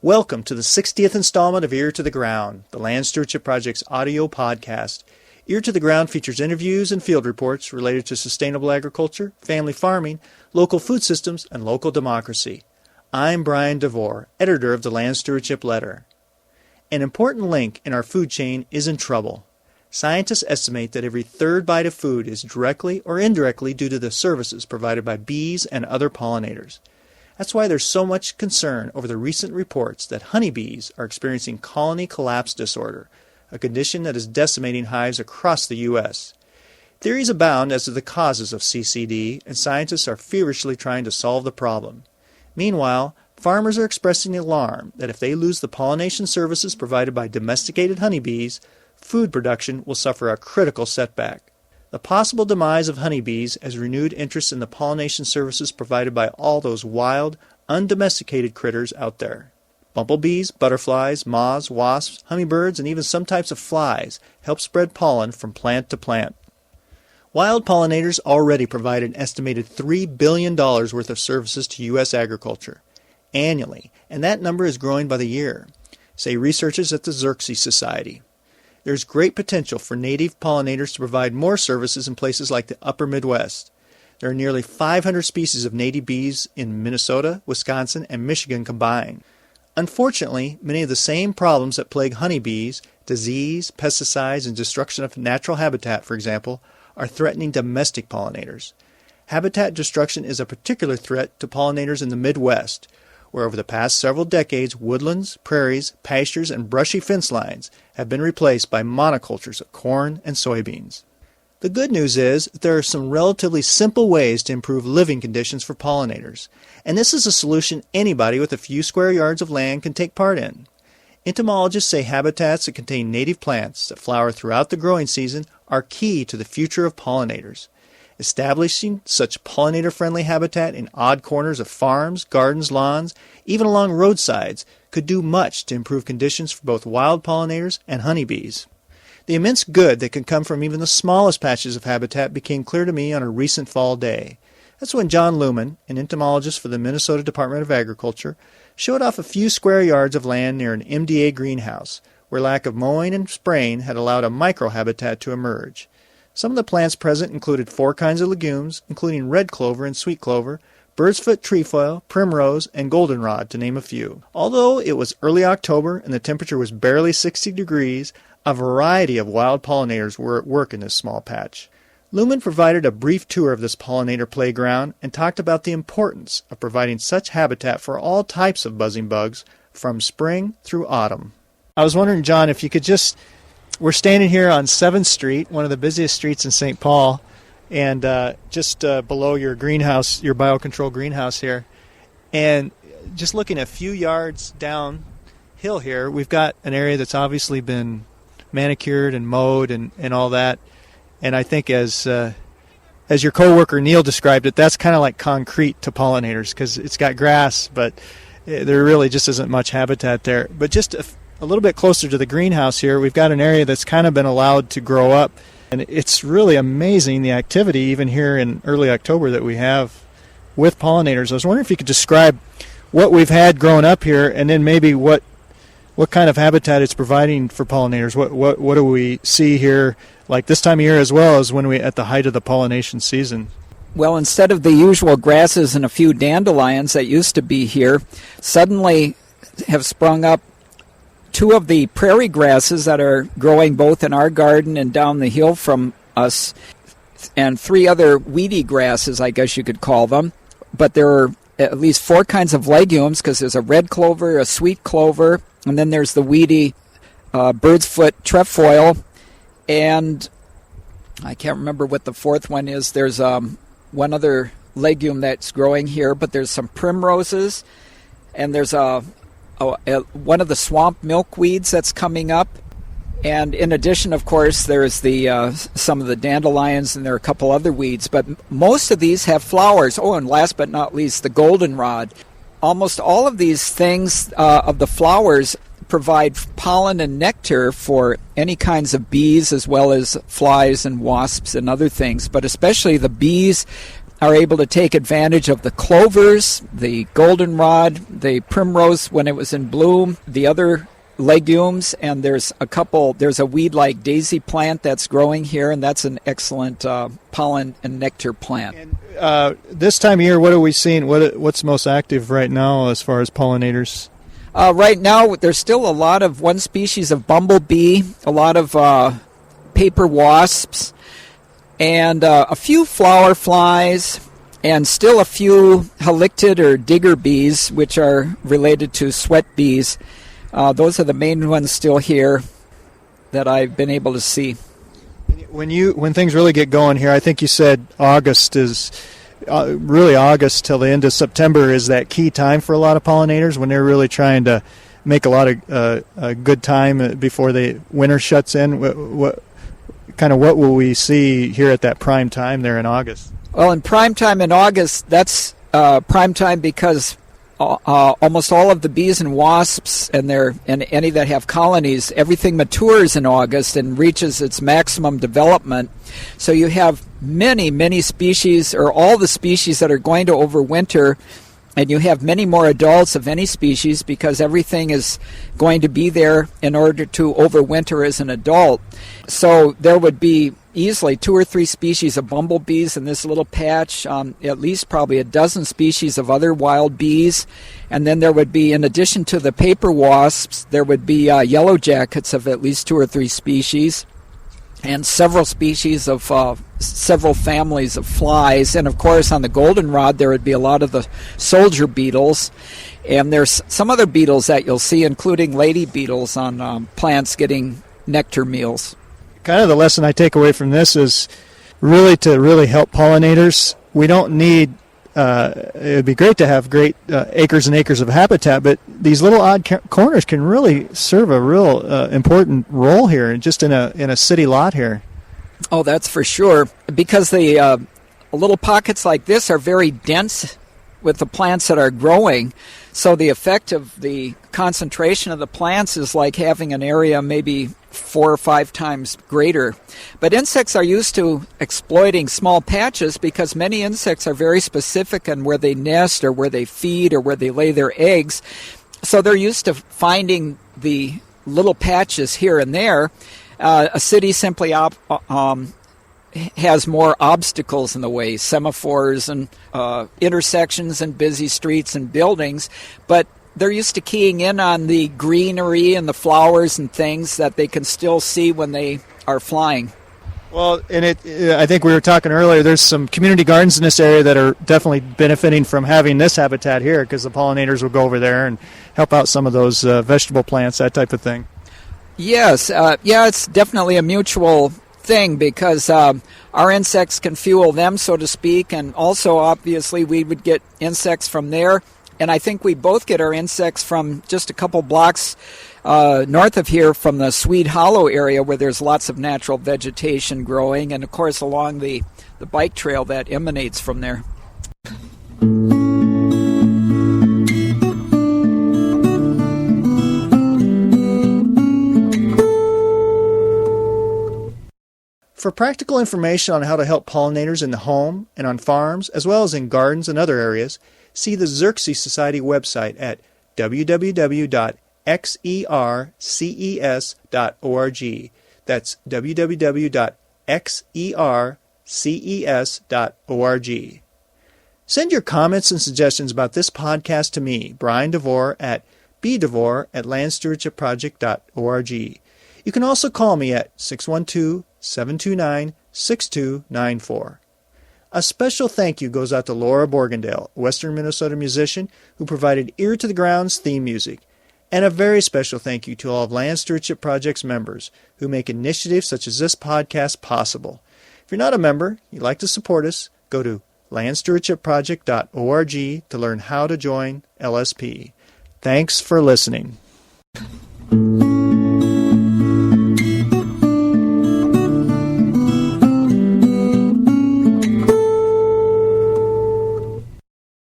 Welcome to the 60th installment of Ear to the Ground, the Land Stewardship Project's audio podcast. Ear to the Ground features interviews and field reports related to sustainable agriculture, family farming, local food systems, and local democracy. I'm Brian DeVore, editor of the Land Stewardship Letter. An important link in our food chain is in trouble. Scientists estimate that every third bite of food is directly or indirectly due to the services provided by bees and other pollinators. That's why there's so much concern over the recent reports that honeybees are experiencing colony collapse disorder, a condition that is decimating hives across the U.S. Theories abound as to the causes of CCD, and scientists are feverishly trying to solve the problem. Meanwhile, farmers are expressing alarm that if they lose the pollination services provided by domesticated honeybees, food production will suffer a critical setback. The possible demise of honeybees has renewed interest in the pollination services provided by all those wild, undomesticated critters out there. Bumblebees, butterflies, moths, wasps, hummingbirds, and even some types of flies help spread pollen from plant to plant. Wild pollinators already provide an estimated $3 billion worth of services to U.S. agriculture annually, and that number is growing by the year, say researchers at the Xerces Society. There's great potential for native pollinators to provide more services in places like the upper Midwest. There are nearly 500 species of native bees in Minnesota, Wisconsin, and Michigan combined. Unfortunately, many of the same problems that plague honeybees, disease, pesticides, and destruction of natural habitat, for example, are threatening domestic pollinators. Habitat destruction is a particular threat to pollinators in the Midwest, where over the past several decades, woodlands, prairies, pastures, and brushy fence lines have been replaced by monocultures of corn and soybeans. The good news is that there are some relatively simple ways to improve living conditions for pollinators, and this is a solution anybody with a few square yards of land can take part in. Entomologists say habitats that contain native plants that flower throughout the growing season are key to the future of pollinators. Establishing such pollinator-friendly habitat in odd corners of farms, gardens, lawns, even along roadsides, could do much to improve conditions for both wild pollinators and honeybees. The immense good that can come from even the smallest patches of habitat became clear to me on a recent fall day. That's when John Luman, an entomologist for the Minnesota Department of Agriculture, showed off a few square yards of land near an MDA greenhouse, where lack of mowing and spraying had allowed a microhabitat to emerge. Some of the plants present included 4 kinds of legumes, including red clover and sweet clover, birdsfoot trefoil, primrose, and goldenrod, to name a few. Although it was early October and the temperature was barely 60 degrees, a variety of wild pollinators were at work in this small patch. Luman provided a brief tour of this pollinator playground and talked about the importance of providing such habitat for all types of buzzing bugs from spring through autumn. I was wondering, John, if you could we're standing here on 7th Street, one of the busiest streets in St. Paul, and just below your greenhouse, your biocontrol greenhouse here. And just looking a few yards downhill here, we've got an area that's obviously been manicured and mowed and all that. And I think as your coworker Neil described it, that's kind of like concrete to pollinators because it's got grass, but there really just isn't much habitat there. But just a little bit closer to the greenhouse here, we've got an area that's kind of been allowed to grow up, and it's really amazing the activity even here in early October that we have with pollinators. I was wondering if you could describe what we've had growing up here, and then maybe what kind of habitat it's providing for pollinators. What do we see here, like this time of year as well as when we at the height of the pollination season? Well, instead of the usual grasses and a few dandelions that used to be here, suddenly have sprung up 2 of the prairie grasses that are growing both in our garden and down the hill from us, and 3 other weedy grasses, I guess you could call them. But there are at least 4 kinds of legumes, because there's a red clover, a sweet clover, and then there's the weedy bird's foot trefoil, and I can't remember what the 4th one is. There's one other legume that's growing here, but there's some primroses, and there's one of the swamp milkweeds that's coming up. And in addition, of course, there's some of the dandelions, and there are a couple other weeds. But most of these have flowers. Oh, and last but not least, the goldenrod. Almost all of these things of the flowers provide pollen and nectar for any kinds of bees as well as flies and wasps and other things. But especially the bees are able to take advantage of the clovers, the goldenrod, the primrose when it was in bloom, the other legumes, and there's a weed like daisy plant that's growing here, and that's an excellent pollen and nectar plant. And this time of year, what are we seeing? What's most active right now as far as pollinators? Right now, there's still a lot of one species of bumblebee, a lot of paper wasps, and a few flower flies, and still a few halictid or digger bees, which are related to sweat bees. Those are the main ones still here that I've been able to see. When things really get going here, I think you said August is really August till the end of September is that key time for a lot of pollinators when they're really trying to make a lot of a good time before the winter shuts in. What will we see here at that prime time there in August? Well, in prime time in August, that's prime time because almost all of the bees and wasps and any that have colonies, everything matures in August and reaches its maximum development. So you have many species, or all the species that are going to overwinter, and you have many more adults of any species because everything is going to be there in order to overwinter as an adult. So there would be easily 2 or 3 species of bumblebees in this little patch, at least probably a dozen species of other wild bees. And then there would be, in addition to the paper wasps, there would be yellow jackets of at least 2 or 3 species, and several species of several families of flies. And of course on the goldenrod there would be a lot of the soldier beetles, and there's some other beetles that you'll see, including lady beetles on plants getting nectar meals. Kind of the lesson I take away from this is to help pollinators. We don't need it would be great to have great acres and acres of habitat, but these little odd corners can really serve a real important role here, just in a city lot here. Oh, that's for sure, because the little pockets like this are very dense with the plants that are growing, so the effect of the concentration of the plants is like having an area maybe 4 or 5 times greater. But insects are used to exploiting small patches because many insects are very specific in where they nest or where they feed or where they lay their eggs. So they're used to finding the little patches here and there. A city simply has more obstacles in the way, semaphores and intersections and busy streets and buildings, but they're used to keying in on the greenery and the flowers and things that they can still see when they are flying. Well, and I think we were talking earlier, there's some community gardens in this area that are definitely benefiting from having this habitat here, because the pollinators will go over there and help out some of those vegetable plants, that type of thing. Yes, it's definitely a mutual thing, because our insects can fuel them, so to speak, and also obviously we would get insects from there. And I think we both get our insects from just a couple blocks north of here, from the Swede Hollow area, where there's lots of natural vegetation growing, and of course along the bike trail that emanates from there. For practical information on how to help pollinators in the home and on farms, as well as in gardens and other areas, see the Xerces Society website at www.xerces.org. That's www.xerces.org. Send your comments and suggestions about this podcast to me, Brian DeVore, at bdevore@landstewardshipproject.org. You can also call me at 612-729-6294. A special thank you goes out to Laura Borgendale, a Western Minnesota musician who provided Ear to the Ground's theme music. And a very special thank you to all of Land Stewardship Project's members who make initiatives such as this podcast possible. If you're not a member, you'd like to support us, go to landstewardshipproject.org to learn how to join LSP. Thanks for listening.